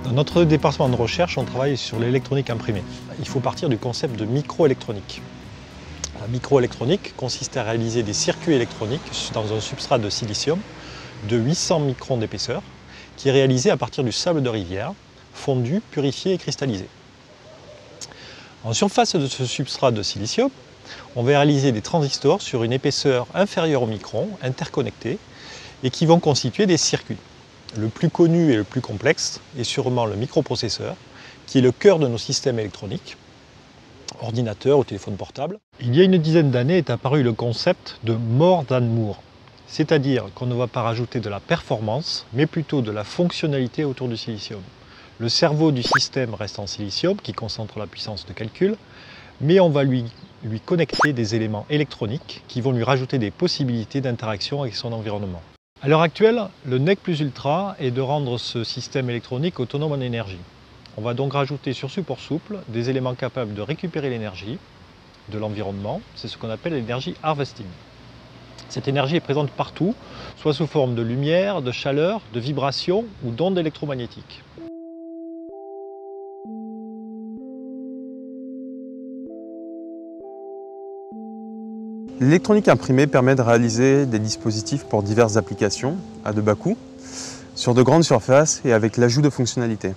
Dans notre département de recherche, on travaille sur l'électronique imprimée. Il faut partir du concept de microélectronique. La microélectronique consiste à réaliser des circuits électroniques dans un substrat de silicium de 800 microns d'épaisseur qui est réalisé à partir du sable de rivière, fondu, purifié et cristallisé. En surface de ce substrat de silicium, on va réaliser des transistors sur une épaisseur inférieure au micron, interconnectés, et qui vont constituer des circuits. Le plus connu et le plus complexe est sûrement le microprocesseur, qui est le cœur de nos systèmes électroniques, ordinateurs ou téléphones portables. Il y a une dizaine d'années est apparu le concept de more than Moore, c'est-à-dire qu'on ne va pas rajouter de la performance, mais plutôt de la fonctionnalité autour du silicium. Le cerveau du système reste en silicium, qui concentre la puissance de calcul, mais on va lui connecter des éléments électroniques qui vont lui rajouter des possibilités d'interaction avec son environnement. À l'heure actuelle, le NEC plus ultra est de rendre ce système électronique autonome en énergie. On va donc rajouter sur support souple des éléments capables de récupérer l'énergie de l'environnement, c'est ce qu'on appelle l'énergie harvesting. Cette énergie est présente partout, soit sous forme de lumière, de chaleur, de vibration ou d'ondes électromagnétiques. L'électronique imprimée permet de réaliser des dispositifs pour diverses applications à de bas coût, sur de grandes surfaces et avec l'ajout de fonctionnalités.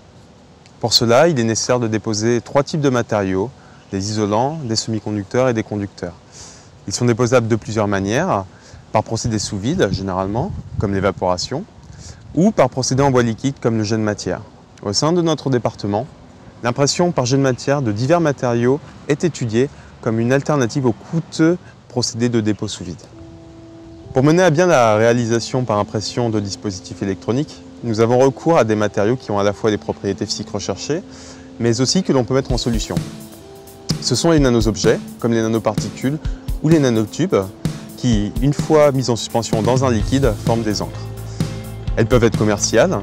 Pour cela, il est nécessaire de déposer 3 types de matériaux, des isolants, des semi-conducteurs et des conducteurs. Ils sont déposables de plusieurs manières, par procédé sous vide généralement, comme l'évaporation, ou par procédé en bois liquide comme le jet de matière. Au sein de notre département, l'impression par jet de matière de divers matériaux est étudiée comme une alternative au coûteux procédé de dépôt sous vide. Pour mener à bien la réalisation par impression de dispositifs électroniques, nous avons recours à des matériaux qui ont à la fois des propriétés physiques recherchées, mais aussi que l'on peut mettre en solution. Ce sont les nanoobjets, comme les nanoparticules ou les nanotubes, qui, une fois mis en suspension dans un liquide, forment des encres. Elles peuvent être commerciales,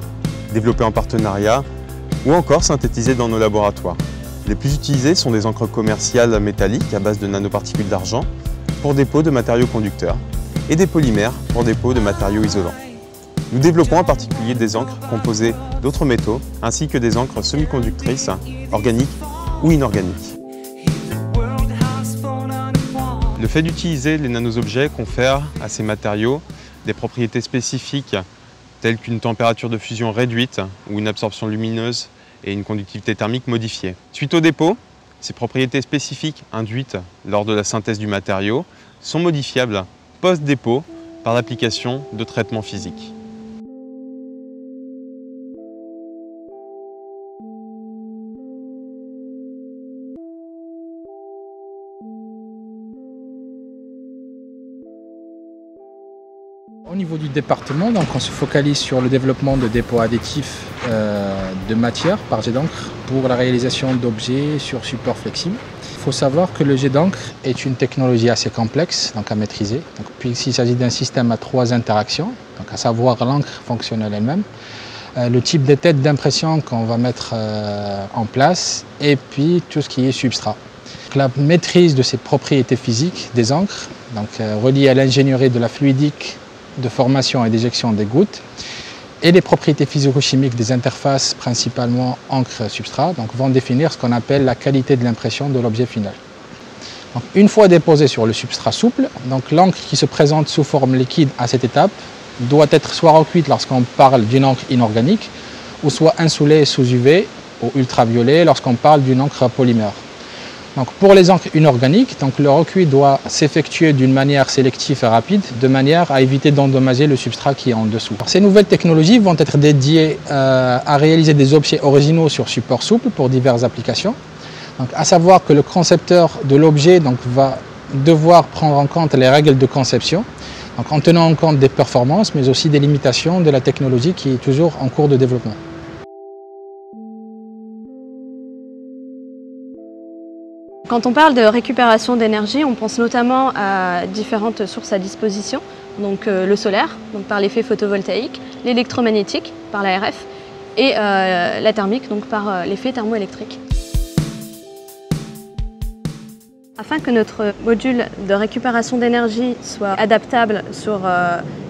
développées en partenariat ou encore synthétisées dans nos laboratoires. Les plus utilisées sont des encres commerciales métalliques à base de nanoparticules d'argent pour dépôt de matériaux conducteurs et des polymères pour dépôt de matériaux isolants. Nous développons en particulier des encres composées d'autres métaux ainsi que des encres semi-conductrices, organiques ou inorganiques. Le fait d'utiliser les nanoobjets confère à ces matériaux des propriétés spécifiques telles qu'une température de fusion réduite ou une absorption lumineuse et une conductivité thermique modifiée. Suite au dépôt, ces propriétés spécifiques induites lors de la synthèse du matériau sont modifiables post-dépôt par l'application de traitements physiques. Au niveau du département, donc on se focalise sur le développement de dépôts additifs de matière par jet d'encre pour la réalisation d'objets sur support flexible. Il faut savoir que le jet d'encre est une technologie assez complexe donc à maîtriser, puisqu'il s'agit d'un système à 3 interactions, donc à savoir l'encre fonctionnelle elle-même, le type de tête d'impression qu'on va mettre en place et puis tout ce qui est substrat. Donc, la maîtrise de ces propriétés physiques des encres, donc reliées à l'ingénierie de la fluidique, de formation et d'éjection des gouttes et les propriétés physico-chimiques des interfaces, principalement encre-substrat, vont définir ce qu'on appelle la qualité de l'impression de l'objet final. Donc, une fois déposée sur le substrat souple, l'encre qui se présente sous forme liquide à cette étape doit être soit recuite lorsqu'on parle d'une encre inorganique ou soit insoulée sous UV ou ultraviolet lorsqu'on parle d'une encre polymère. Donc pour les encres inorganiques, le recuit doit s'effectuer d'une manière sélective et rapide, de manière à éviter d'endommager le substrat qui est en dessous. Alors, ces nouvelles technologies vont être dédiées à réaliser des objets originaux sur support souple pour diverses applications. Donc, à savoir que le concepteur de l'objet va devoir prendre en compte les règles de conception, en tenant en compte des performances, mais aussi des limitations de la technologie qui est toujours en cours de développement. Quand on parle de récupération d'énergie, on pense notamment à différentes sources à disposition, donc le solaire, par l'effet photovoltaïque, l'électromagnétique, par l'ARF, et la thermique, par l'effet thermoélectrique. Afin que notre module de récupération d'énergie soit adaptable sur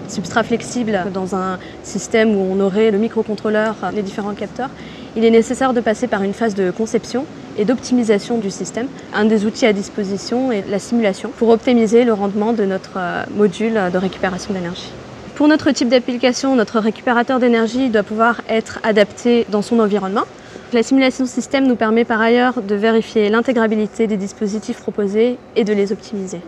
substrat flexible dans un système où on aurait le microcontrôleur, les différents capteurs, il est nécessaire de passer par une phase de conception et d'optimisation du système. Un des outils à disposition est la simulation pour optimiser le rendement de notre module de récupération d'énergie. Pour notre type d'application, notre récupérateur d'énergie doit pouvoir être adapté dans son environnement. La simulation système nous permet par ailleurs de vérifier l'intégrabilité des dispositifs proposés et de les optimiser.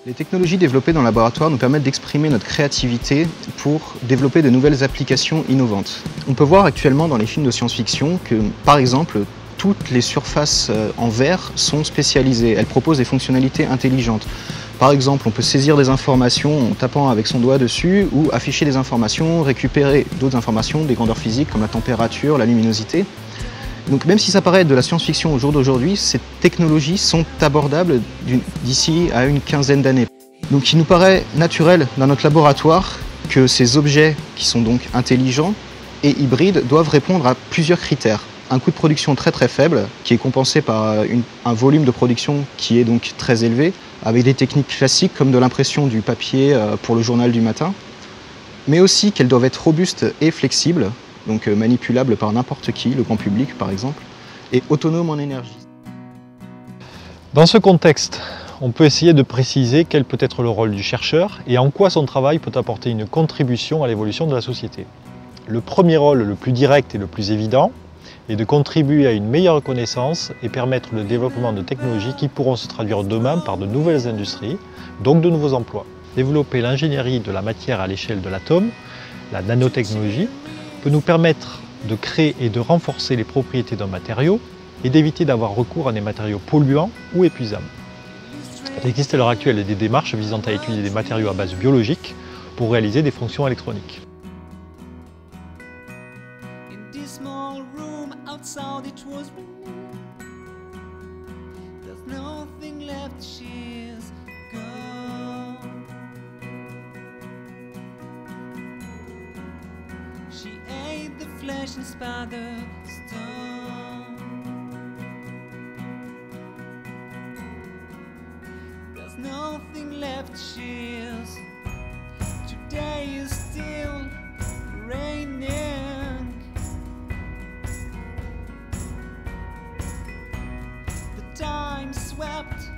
Les technologies développées dans le laboratoire nous permettent d'exprimer notre créativité pour développer de nouvelles applications innovantes. On peut voir actuellement dans les films de science-fiction que, par exemple, toutes les surfaces en verre sont spécialisées. Elles proposent des fonctionnalités intelligentes. Par exemple, on peut saisir des informations en tapant avec son doigt dessus ou afficher des informations, récupérer d'autres informations, des grandeurs physiques comme la température, la luminosité. Donc même si ça paraît de la science-fiction au jour d'aujourd'hui, ces technologies sont abordables d'ici à une quinzaine d'années. Donc il nous paraît naturel dans notre laboratoire que ces objets qui sont donc intelligents et hybrides doivent répondre à plusieurs critères. Un coût de production très faible qui est compensé par un volume de production qui est donc très élevé avec des techniques classiques comme de l'impression du papier pour le journal du matin, mais aussi qu'elles doivent être robustes et flexibles, donc manipulable par n'importe qui, le grand public par exemple, et autonome en énergie. Dans ce contexte, on peut essayer de préciser quel peut être le rôle du chercheur et en quoi son travail peut apporter une contribution à l'évolution de la société. Le premier rôle, le plus direct et le plus évident, est de contribuer à une meilleure connaissance et permettre le développement de technologies qui pourront se traduire demain par de nouvelles industries, donc de nouveaux emplois. Développer l'ingénierie de la matière à l'échelle de l'atome, la nanotechnologie, peut nous permettre de créer et de renforcer les propriétés d'un matériau et d'éviter d'avoir recours à des matériaux polluants ou épuisables. Il existe à l'heure actuelle des démarches visant à étudier des matériaux à base biologique pour réaliser des fonctions électroniques. She ate the flesh and spat the stone. There's nothing left, she is. Today is still raining. The time swept